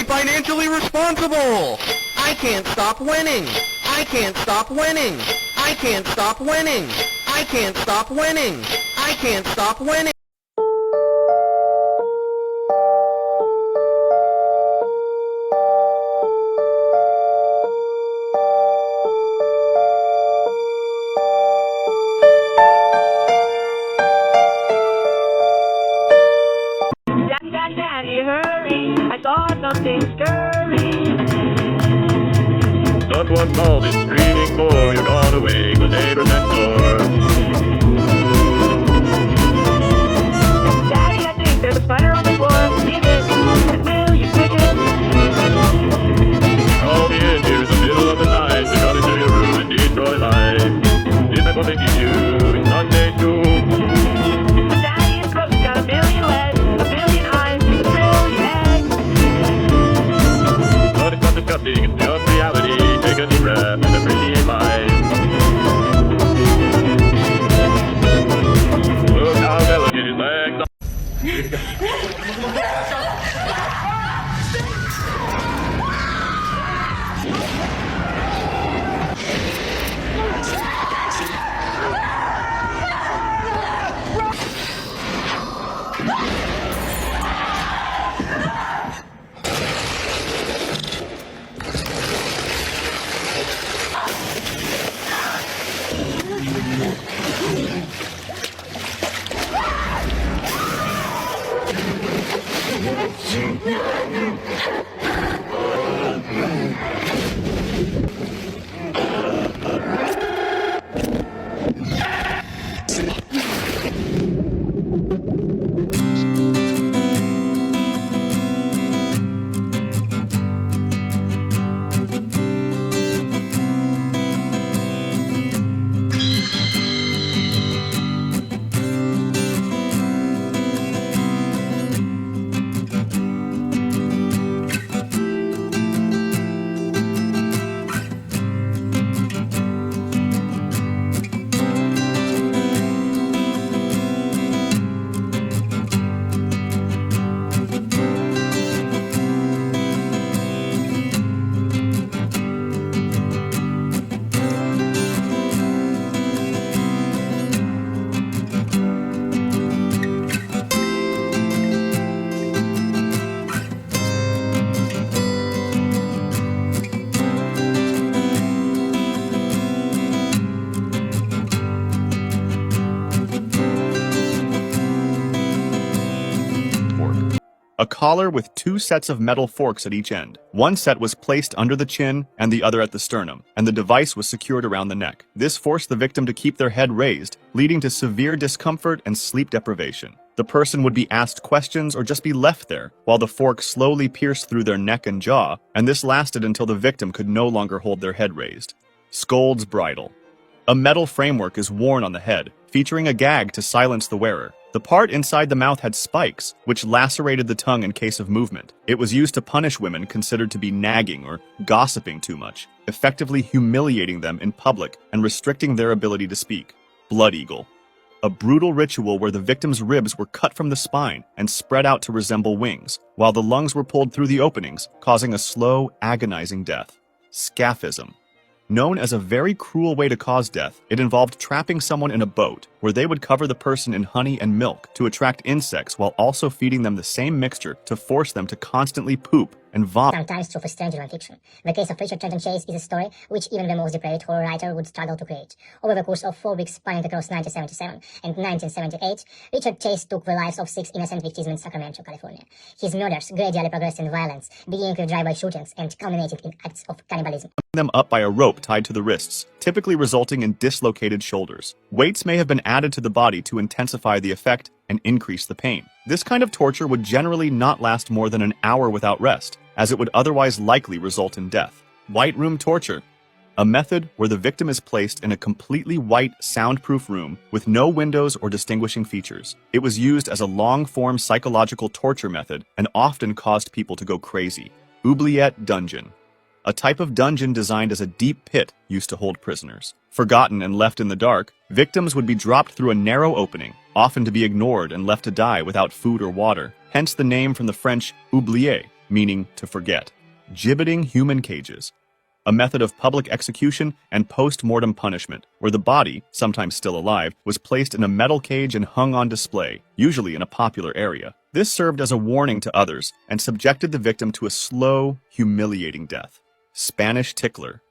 financially responsible. I can't stop winning. I can't stop winning. I can't stop winning. I can't stop winning. I can't stop winning. Daddy, hurry, I saw something scurry. Someone called is screaming for you're gone away, the neighbor next door. Daddy, I think there's a spider on the floor. Leave it, and will you pick it? Call me in here in the middle of the night to come into your room and destroy life. Is that what they teach you in Sunday school? Daddy is gross, got a billion legs, a billion eyes, a trillion eggs. But it's not disgusting, it's just reality. Take a deep breath and appreciate life. Look how delicate his legs are. A collar with two sets of metal forks at each end. One set was placed under the chin and the other at the sternum, and the device was secured around the neck. This forced the victim to keep their head raised, leading to severe discomfort and sleep deprivation. The person would be asked questions or just be left there, while the fork slowly pierced through their neck and jaw, and this lasted until the victim could no longer hold their head raised. Scold's bridle. A metal framework is worn on the head, featuring a gag to silence the wearer. The part inside the mouth had spikes, which lacerated the tongue in case of movement. It was used to punish women considered to be nagging or gossiping too much, effectively humiliating them in public and restricting their ability to speak. Blood eagle. A brutal ritual where the victim's ribs were cut from the spine and spread out to resemble wings, while the lungs were pulled through the openings, causing a slow, agonizing death. Scaphism. Known as a very cruel way to cause death, it involved trapping someone in a boat, where they would cover the person in honey and milk to attract insects while also feeding them the same mixture to force them to constantly poop and vomit. Sometimes true for stranger non-fiction. The case of Richard Trenton Chase is a story which even the most depraved horror writer would struggle to create. Over the course of 4 weeks spanning across 1977 and 1978, Richard Chase took the lives of 6 innocent victims in Sacramento, California. His murders gradually progressed in violence, beginning with drive-by shootings and culminated in acts of cannibalism. Them up by a rope tied to the wrists, typically resulting in dislocated shoulders. Weights may have been added to the body to intensify the effect and increase the pain. This kind of torture would generally not last more than an hour without rest, as it would otherwise likely result in death. White room torture. A method where the victim is placed in a completely white, soundproof room with no windows or distinguishing features. It was used as a long-form psychological torture method and often caused people to go crazy. Oubliette dungeon. A type of dungeon designed as a deep pit used to hold prisoners. Forgotten and left in the dark, victims would be dropped through a narrow opening, often to be ignored and left to die without food or water, hence the name from the French oublier, meaning to forget. Gibbeting human cages, a method of public execution and post-mortem punishment, where the body, sometimes still alive, was placed in a metal cage and hung on display, usually in a popular area. This served as a warning to others and subjected the victim to a slow, humiliating death. Spanish tickler,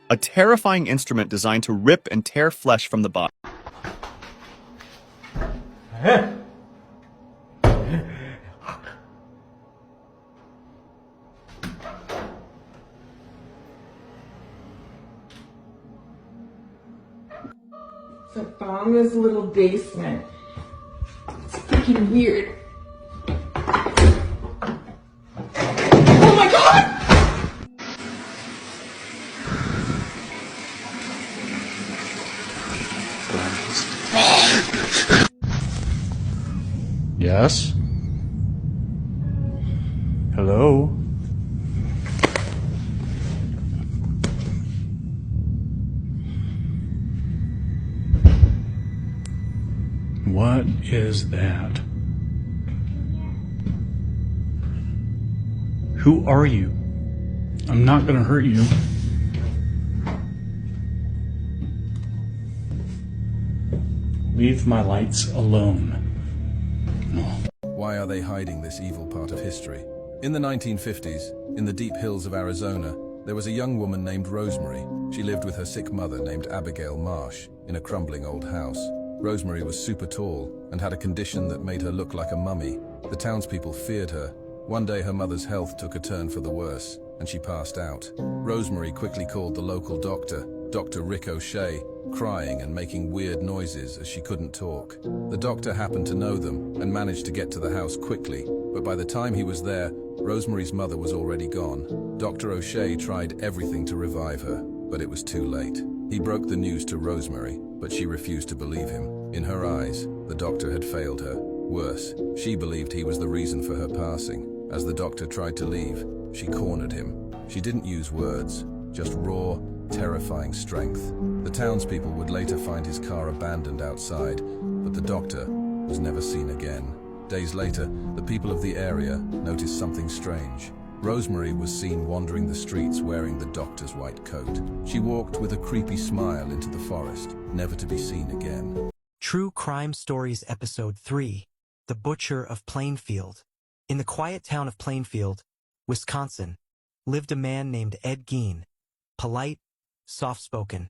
a terrifying instrument designed to rip and tear flesh from the body. So I found this little basement. It's freaking weird. Oh my god! Yes? Hello? What is that? Who are you? I'm not gonna hurt you. Leave my lights alone. Why are they hiding this evil part of history? In the 1950s, in the deep hills of Arizona, there was a young woman named Rosemary. She lived with her sick mother named Abigail Marsh in a crumbling old house. Rosemary was super tall and had a condition that made her look like a mummy. The townspeople feared her. One day her mother's health took a turn for the worse, and she passed out. Rosemary quickly called the local doctor, Dr. Rick O'Shea, crying and making weird noises as she couldn't talk. The doctor happened to know them and managed to get to the house quickly, but by the time he was there, Rosemary's mother was already gone. Dr. O'Shea tried everything to revive her, but it was too late. He broke the news to Rosemary, but she refused to believe him. In her eyes, the doctor had failed her. Worse, she believed he was the reason for her passing. As the doctor tried to leave, she cornered him. She didn't use words, just raw, terrifying strength. The townspeople would later find his car abandoned outside, but the doctor was never seen again. Days later, the people of the area noticed something strange. Rosemary was seen wandering the streets wearing the doctor's white coat. She walked with a creepy smile into the forest, never to be seen again. True Crime Stories Episode 3, The Butcher of Plainfield. In the quiet town of Plainfield, Wisconsin, lived a man named Ed Gein, polite, soft-spoken,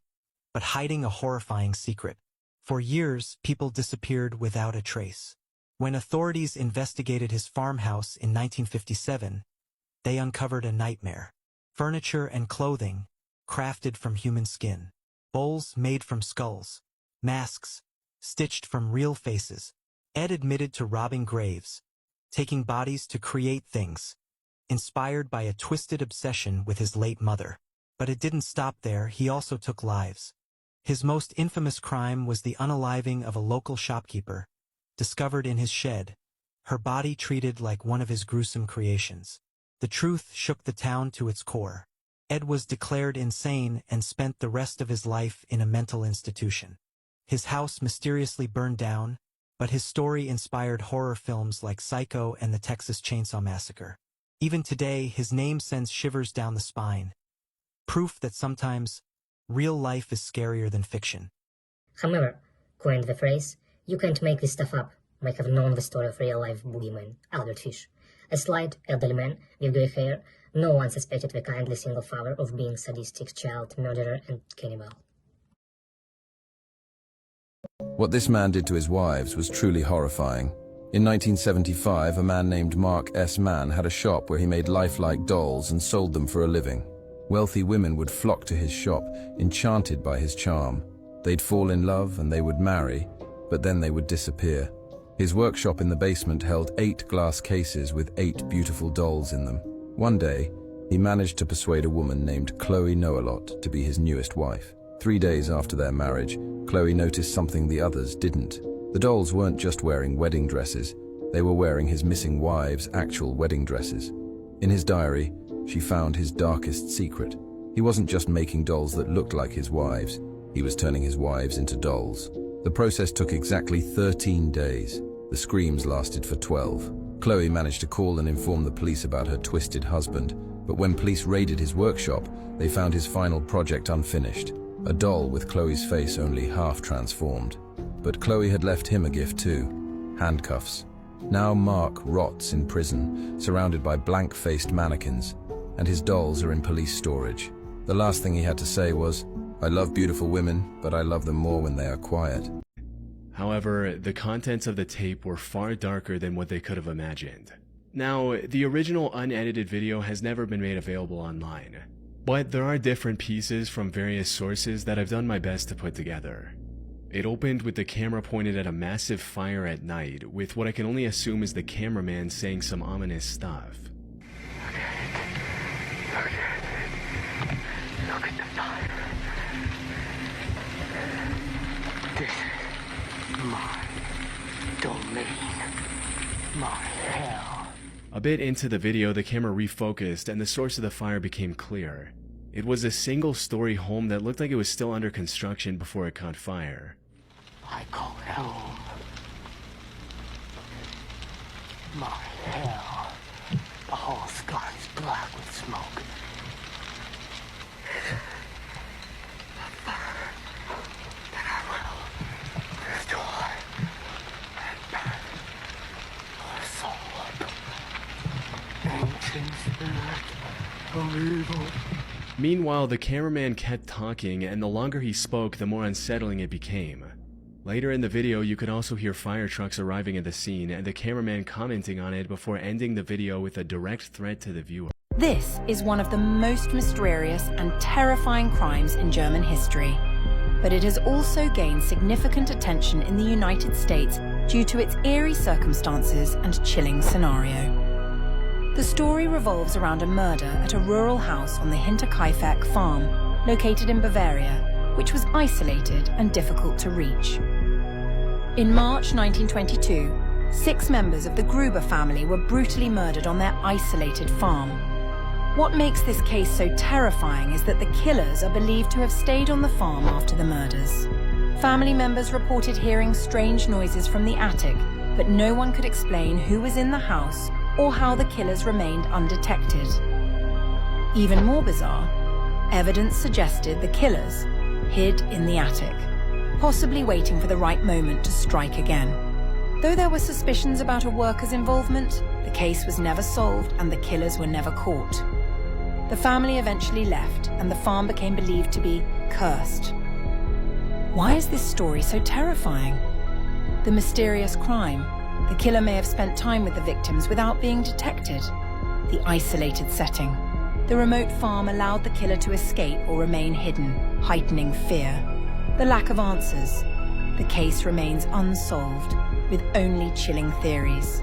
but hiding a horrifying secret. For years, people disappeared without a trace. When authorities investigated his farmhouse in 1957, they uncovered a nightmare. Furniture and clothing, crafted from human skin. Bowls made from skulls. Masks, stitched from real faces. Ed admitted to robbing graves, taking bodies to create things, inspired by a twisted obsession with his late mother. But it didn't stop there, he also took lives. His most infamous crime was the unaliving of a local shopkeeper, discovered in his shed, her body treated like one of his gruesome creations. The truth shook the town to its core. Ed was declared insane and spent the rest of his life in a mental institution. His house mysteriously burned down, but his story inspired horror films like Psycho and the Texas Chainsaw Massacre. Even today, his name sends shivers down the spine. Proof that sometimes, real life is scarier than fiction. However, coined the phrase, "You can't make this stuff up," might have known the story of real-life boogeyman, Albert Fish. A slight, elderly man with grey hair, no one suspected the kindly single father of being sadistic child murderer and cannibal. What this man did to his wives was truly horrifying. In 1975, a man named Mark S. Mann had a shop where he made lifelike dolls and sold them for a living. Wealthy women would flock to his shop, enchanted by his charm. They'd fall in love and they would marry, but then they would disappear. His workshop in the basement held 8 glass cases with 8 beautiful dolls in them. One day, he managed to persuade a woman named Chloe Noalot to be his newest wife. 3 days after their marriage, Chloe noticed something the others didn't. The dolls weren't just wearing wedding dresses, they were wearing his missing wives' actual wedding dresses. In his diary, she found his darkest secret. He wasn't just making dolls that looked like his wives, he was turning his wives into dolls. The process took exactly 13 days. The screams lasted for 12. Chloe managed to call and inform the police about her twisted husband, but when police raided his workshop, they found his final project unfinished, a doll with Chloe's face only half transformed. But Chloe had left him a gift too, handcuffs. Now Mark rots in prison, surrounded by blank-faced mannequins, and his dolls are in police storage. The last thing he had to say was, "I love beautiful women, but I love them more when they are quiet." However, the contents of the tape were far darker than what they could have imagined. Now, the original unedited video has never been made available online, but there are different pieces from various sources that I've done my best to put together. It opened with the camera pointed at a massive fire at night, with what I can only assume is the cameraman saying some ominous stuff. Look at the fire. This is my domain. My hell. A bit into the video, the camera refocused and the source of the fire became clear. It was a single-story home that looked like it was still under construction before it caught fire. I call it home. My hell. The whole sky is black with smoke. A fire that I will destroy and burn your soul up. Ancient spirit of evil. Meanwhile, the cameraman kept talking, and the longer he spoke, the more unsettling it became. Later in the video, you could also hear fire trucks arriving at the scene, and the cameraman commenting on it before ending the video with a direct threat to the viewer. This is one of the most mysterious and terrifying crimes in German history. But it has also gained significant attention in the United States due to its eerie circumstances and chilling scenario. The story revolves around a murder at a rural house on the Hinterkaifeck farm, located in Bavaria, which was isolated and difficult to reach. In March 1922, 6 members of the Gruber family were brutally murdered on their isolated farm. What makes this case so terrifying is that the killers are believed to have stayed on the farm after the murders. Family members reported hearing strange noises from the attic, but no one could explain who was in the house or how the killers remained undetected. Even more bizarre, evidence suggested the killers hid in the attic, possibly waiting for the right moment to strike again. Though there were suspicions about a worker's involvement, the case was never solved and the killers were never caught. The family eventually left and the farm became believed to be cursed. Why is this story so terrifying? The mysterious crime. The killer may have spent time with the victims without being detected. The isolated setting. The remote farm allowed the killer to escape or remain hidden, heightening fear. The lack of answers. The case remains unsolved, with only chilling theories.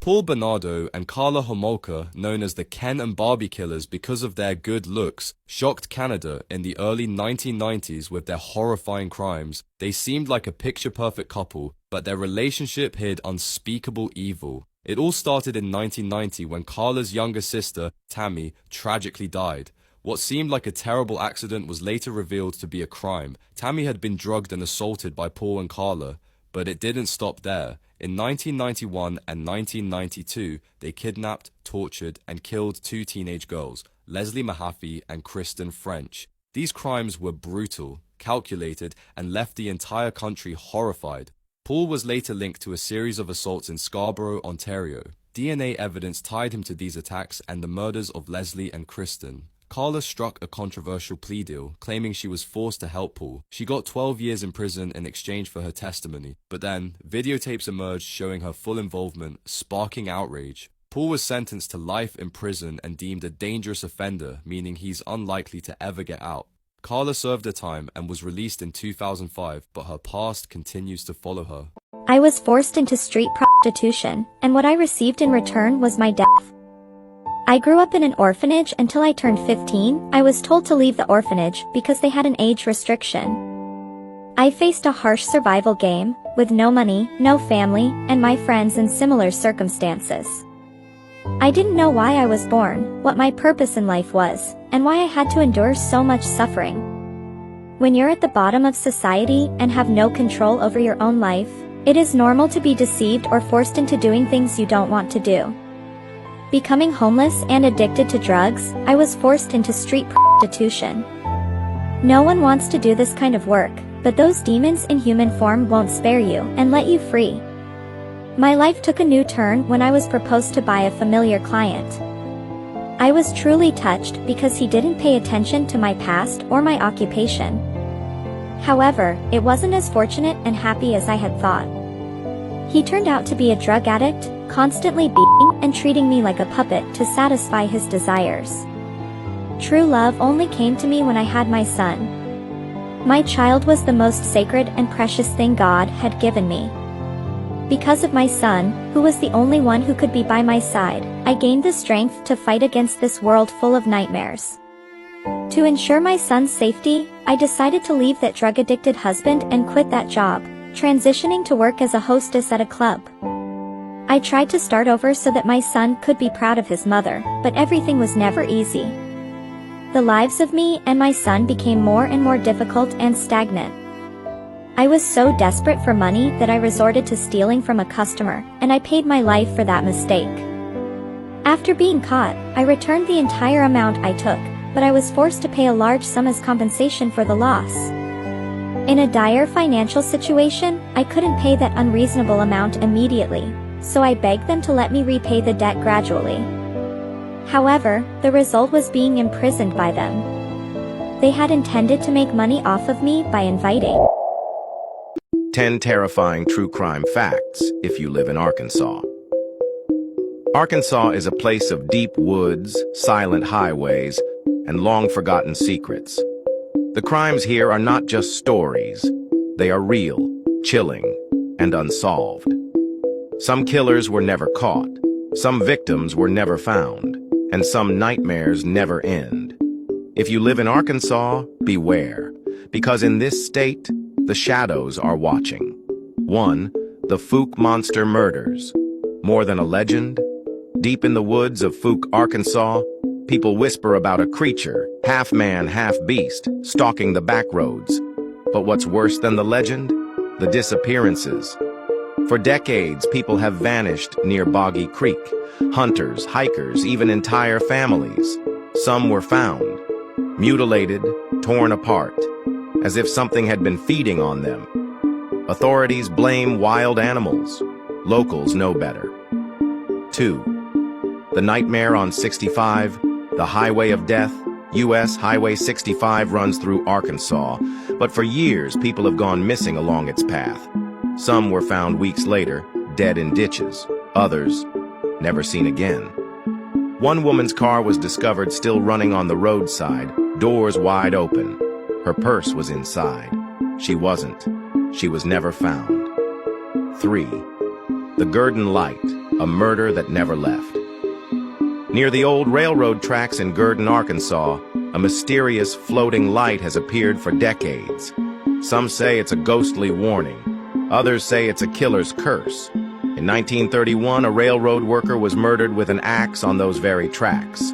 Paul Bernardo and Carla Homolka, known as the Ken and Barbie killers because of their good looks, shocked Canada in the early 1990s with their horrifying crimes. They seemed like a picture-perfect couple, but their relationship hid unspeakable evil. It all started in 1990 when Carla's younger sister, Tammy, tragically died. What seemed like a terrible accident was later revealed to be a crime. Tammy had been drugged and assaulted by Paul and Carla, but it didn't stop there. In 1991 and 1992, they kidnapped, tortured, and killed 2 teenage girls, Leslie Mahaffey and Kristen French. These crimes were brutal, calculated, and left the entire country horrified. Paul was later linked to a series of assaults in Scarborough, Ontario. DNA evidence tied him to these attacks and the murders of Leslie and Kristen. Carla struck a controversial plea deal, claiming she was forced to help Paul. She got 12 years in prison in exchange for her testimony, but then videotapes emerged showing her full involvement, sparking outrage. Paul was sentenced to life in prison and deemed a dangerous offender, meaning he's unlikely to ever get out. Carla served her time and was released in 2005, but her past continues to follow her. I was forced into street prostitution, and what I received in return was my death. I grew up in an orphanage until I turned 15. I was told to leave the orphanage because they had an age restriction. I faced a harsh survival game, with no money, no family, and my friends in similar circumstances. I didn't know why I was born, what my purpose in life was, and why I had to endure so much suffering. When you're at the bottom of society and have no control over your own life, it is normal to be deceived or forced into doing things you don't want to do. Becoming homeless and addicted to drugs, I was forced into street prostitution. No one wants to do this kind of work, but those demons in human form won't spare you and let you free. My life took a new turn when I was proposed to by a familiar client. I was truly touched because he didn't pay attention to my past or my occupation. However, it wasn't as fortunate and happy as I had thought. He turned out to be a drug addict, constantly beating and treating me like a puppet to satisfy his desires. True love only came to me when I had my son. My child was the most sacred and precious thing God had given me. Because of my son, who was the only one who could be by my side, I gained the strength to fight against this world full of nightmares. To ensure my son's safety, I decided to leave that drug-addicted husband and quit that job, transitioning to work as a hostess at a club. I tried to start over so that my son could be proud of his mother, but everything was never easy. The lives of me and my son became more and more difficult and stagnant. I was so desperate for money that I resorted to stealing from a customer, and I paid my life for that mistake. After being caught, I returned the entire amount I took, but I was forced to pay a large sum as compensation for the loss. In a dire financial situation, I couldn't pay that unreasonable amount immediately, so I begged them to let me repay the debt gradually. However, the result was being imprisoned by them. They had intended to make money off of me by inviting 10 terrifying true crime facts if you live in Arkansas. Arkansas is a place of deep woods, silent highways, and long-forgotten secrets. The crimes here are not just stories. They are real, chilling, and unsolved. Some killers were never caught, some victims were never found, and some nightmares never end. If you live in Arkansas, beware, because in this state, the shadows are watching. 1. The Fouke Monster Murders. More than a legend? Deep in the woods of Fouke, Arkansas, people whisper about a creature, half man, half beast, stalking the back roads. But what's worse than the legend? The disappearances. For decades, people have vanished near Boggy Creek. Hunters, hikers, even entire families. Some were found, mutilated, torn apart, as if something had been feeding on them. Authorities blame wild animals. Locals know better. 2. The Nightmare on 65, the Highway of Death. U.S. Highway 65 runs through Arkansas, but for years people have gone missing along its path. Some were found weeks later, dead in ditches. Others, never seen again. One woman's car was discovered still running on the roadside, doors wide open. Her purse was inside. She wasn't. She was never found. 3. The Gurdon Light, a murder that never left. Near the old railroad tracks in Gurdon, Arkansas, a mysterious floating light has appeared for decades. Some say it's a ghostly warning. Others say it's a killer's curse. In 1931, a railroad worker was murdered with an axe on those very tracks.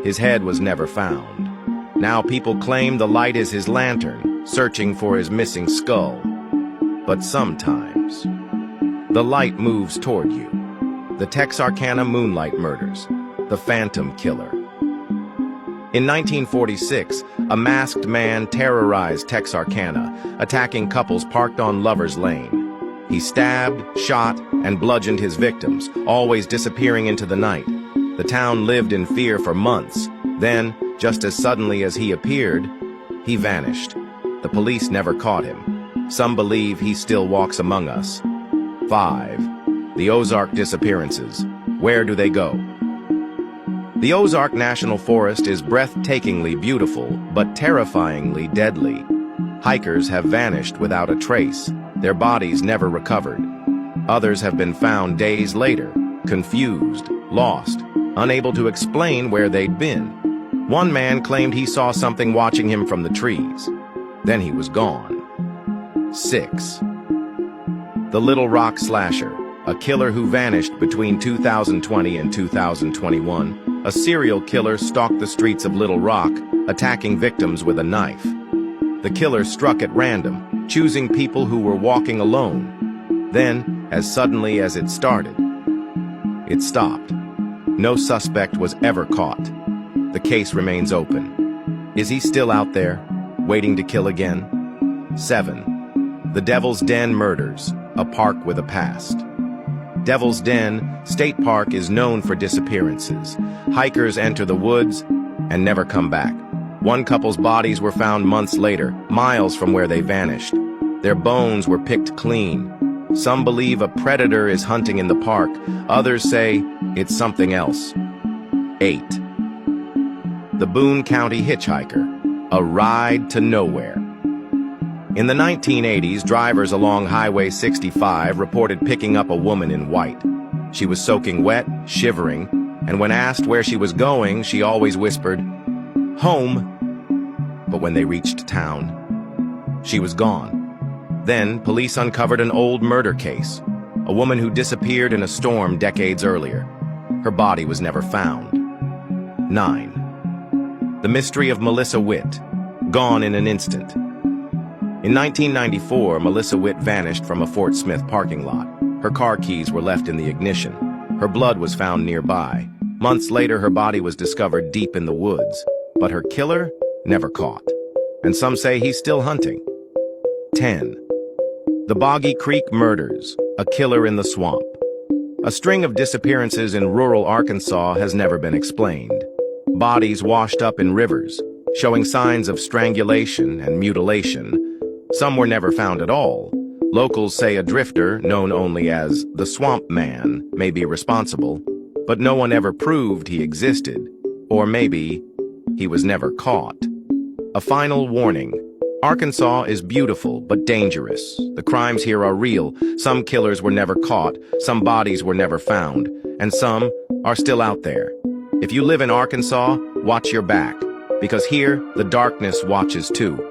His head was never found. Now people claim the light is his lantern, searching for his missing skull. But sometimes, the light moves toward you. The Texarkana Moonlight Murders, the Phantom Killer. In 1946, a masked man terrorized Texarkana, attacking couples parked on Lover's Lane. He stabbed, shot, and bludgeoned his victims, always disappearing into the night. The town lived in fear for months. Then, just as suddenly as he appeared, he vanished. The police never caught him. Some believe he still walks among us. 5. The Ozark Disappearances. Where do they go? The Ozark National Forest is breathtakingly beautiful, but terrifyingly deadly. Hikers have vanished without a trace, their bodies never recovered. Others have been found days later, confused, lost, unable to explain where they'd been. One man claimed he saw something watching him from the trees. Then he was gone. 6. The Little Rock Slasher, a killer who vanished between 2020 and 2021. A serial killer stalked the streets of Little Rock, attacking victims with a knife. The killer struck at random, choosing people who were walking alone. Then, as suddenly as it started, it stopped. No suspect was ever caught. The case remains open. Is he still out there, waiting to kill again? 7. The Devil's Den Murders, a park with a past. Devil's Den State Park is known for disappearances. Hikers enter the woods and never come back. One couple's bodies were found months later, miles from where they vanished. Their bones were picked clean. Some believe a predator is hunting in the park. Others say it's something else. 8. The Boone County Hitchhiker, a ride to nowhere. In the 1980s, drivers along Highway 65 reported picking up a woman in white. She was soaking wet, shivering, and when asked where she was going, she always whispered, "Home." But when they reached town, she was gone. Then, police uncovered an old murder case, a woman who disappeared in a storm decades earlier. Her body was never found. 9. The Mystery of Melissa Witt, gone in an instant. In 1994, Melissa Witt vanished from a Fort Smith parking lot. Her car keys were left in the ignition. Her blood was found nearby. Months later, her body was discovered deep in the woods. But her killer, never caught. And some say he's still hunting. 10. The Boggy Creek Murders, a killer in the swamp. A string of disappearances in rural Arkansas has never been explained. Bodies washed up in rivers, showing signs of strangulation and mutilation. Some were never found at all. Locals say a drifter, known only as the Swamp Man, may be responsible, but no one ever proved he existed. Or maybe he was never caught. A final warning. Arkansas is beautiful but dangerous. The crimes here are real. Some killers were never caught, some bodies were never found, and some are still out there. If you live in Arkansas, watch your back, because here the darkness watches too.